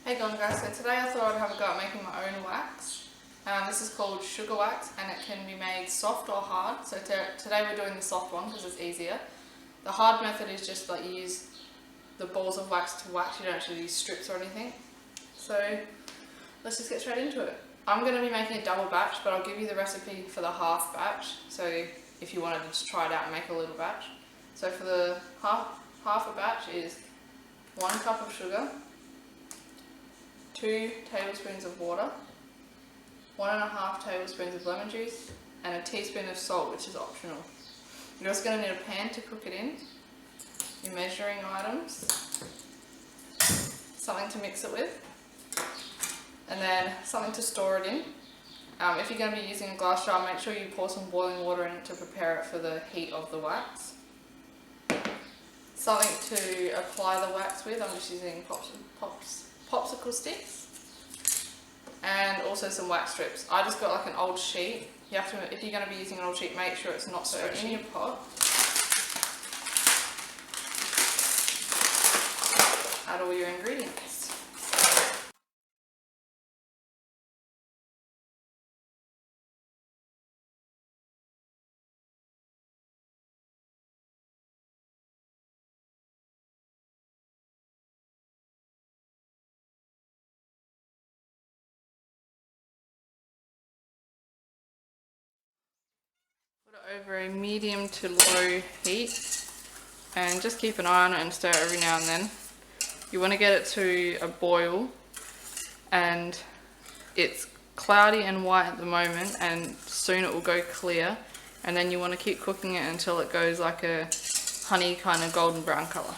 Hey going guys, so today I thought I'd have a go at making my own wax. This is called sugar wax and it can be made soft or hard. So today we're doing the soft one because it's easier. The hard method is just like you use the balls of wax to wax, you don't actually use strips or anything. So let's just get straight into it. I'm going to be making a double batch, but I'll give you the recipe for the half batch. So if you wanted to just try it out and make a little batch. So for the half a batch is 1 cup of sugar, 2 tablespoons of water, 1.5 tablespoons of lemon juice, and a teaspoon of salt, which is optional. You're also going to need a pan to cook it in, your measuring items, something to mix it with, and then something to store it in. If you're going to be using a glass jar, make sure you pour some boiling water in it to prepare it for the heat of the wax. Something to apply the wax with, I'm just using popsicle sticks, and also some wax strips. I just got like an old sheet. You have to, if you're going to be using an old sheet, make sure it's not stretchy. In your pot, add all your ingredients. Put it over a medium to low heat and just keep an eye on it and stir it every now and then. You want to get it to a boil, and it's cloudy and white at the moment and soon it will go clear, and then you want to keep cooking it until it goes like a honey kind of golden brown colour.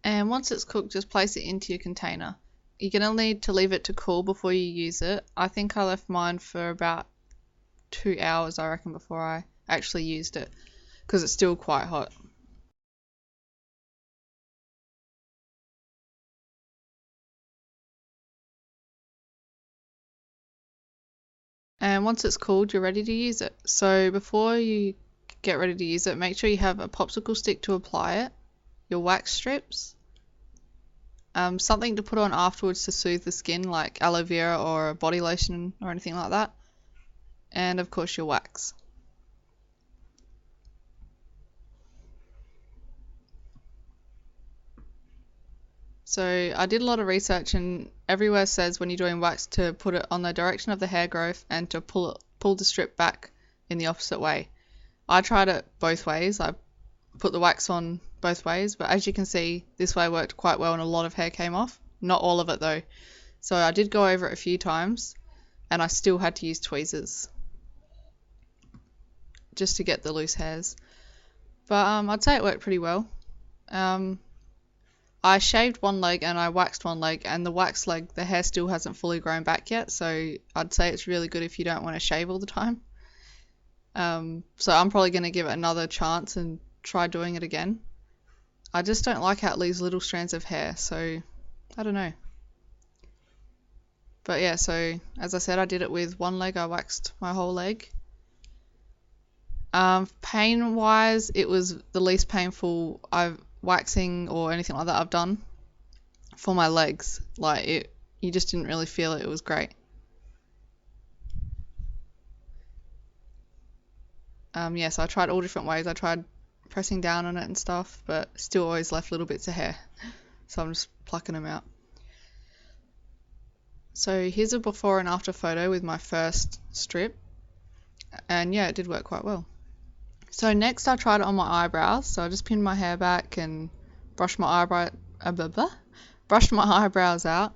And once it's cooked, just place it into your container. You're going to need to leave it to cool before you use it. I think I left mine for about 2 hours, I reckon, before I actually used it, because it's still quite hot. And once it's cooled, you're ready to use it. So before you get ready to use it, make sure you have a popsicle stick to apply it, your wax strips, something to put on afterwards to soothe the skin like aloe vera or a body lotion or anything like that, and of course your wax. So I did a lot of research and everywhere says when you're doing wax to put it on the direction of the hair growth and to pull the strip back in the opposite way. I tried it both ways. I put the wax on both ways, but as you can see, this way worked quite well and a lot of hair came off. Not all of it though. So I did go over it a few times and I still had to use tweezers just to get the loose hairs. But I'd say it worked pretty well. I shaved one leg and I waxed one leg, and the wax leg, the hair still hasn't fully grown back yet, so I'd say it's really good if you don't want to shave all the time. So I'm probably going to give it another chance and try doing it again. I just don't like how it leaves little strands of hair, so I don't know. But yeah, so as I said, I did it with one leg. I waxed my whole leg. Pain wise, it was the least painful waxing or anything like that I've done for my legs. Like, you just didn't really feel it. It was great. Yeah, so I tried all different ways. I tried pressing down on it and stuff, but still always left little bits of hair. So I'm just plucking them out. So here's a before and after photo with my first strip. And yeah, it did work quite well. So next I tried it on my eyebrows. So I just pinned my hair back and brushed my eyebrows out.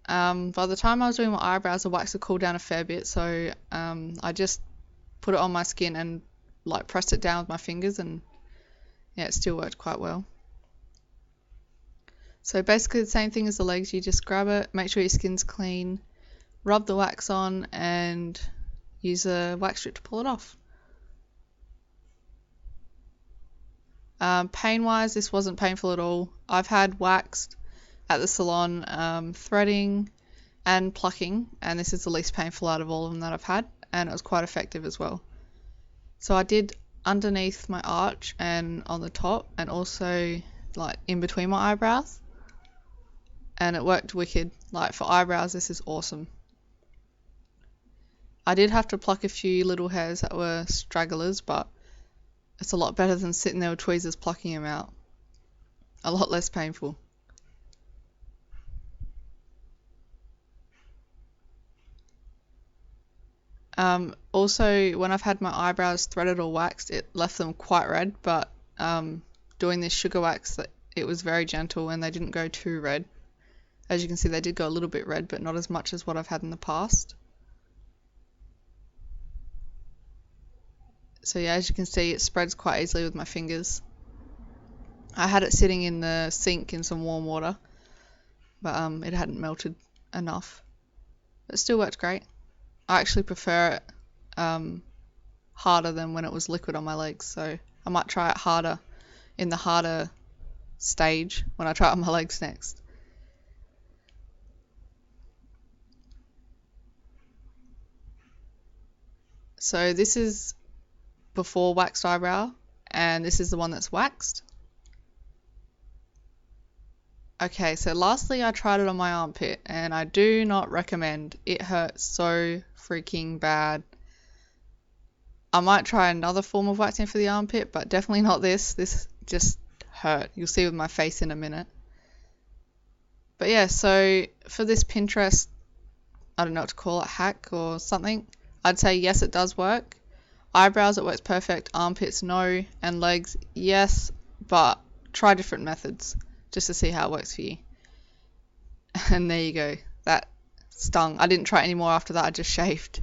By the time I was doing my eyebrows, the wax had cooled down a fair bit, so I just put it on my skin and like pressed it down with my fingers, and yeah, it still worked quite well. So basically the same thing as the legs. You just grab it, make sure your skin's clean, rub the wax on, and use a wax strip to pull it off. Pain wise, this wasn't painful at all. I've had waxed at the salon, threading and plucking, and this is the least painful out of all of them that I've had, and it was quite effective as well. So I did underneath my arch and on the top, and also like in between my eyebrows, and it worked wicked. Like for eyebrows, this is awesome. I did have to pluck a few little hairs that were stragglers, but it's a lot better than sitting there with tweezers plucking them out. A lot less painful. Also, when I've had my eyebrows threaded or waxed, it left them quite red, but doing this sugar wax, it was very gentle and they didn't go too red. As you can see, they did go a little bit red, but not as much as what I've had in the past. So yeah, as you can see, it spreads quite easily with my fingers. I had it sitting in the sink in some warm water, but it hadn't melted enough. It still worked great. I actually prefer it harder than when it was liquid on my legs, so I might try it harder in the harder stage when I try it on my legs next. So this is before waxed eyebrow, and this is the one that's waxed. Okay, so lastly I tried it on my armpit, and I do not recommend. It hurts so freaking bad. I might try another form of waxing for the armpit, but definitely not this. This just hurt. You'll see with my face in a minute. But yeah, so for this Pinterest, I don't know what to call it, hack or something, I'd say yes, it does work. Eyebrows, it works perfect. Armpits, no. And legs, yes, but try different methods just to see how it works for you. And there you go. That stung. I didn't try it anymore after that. I just shaved.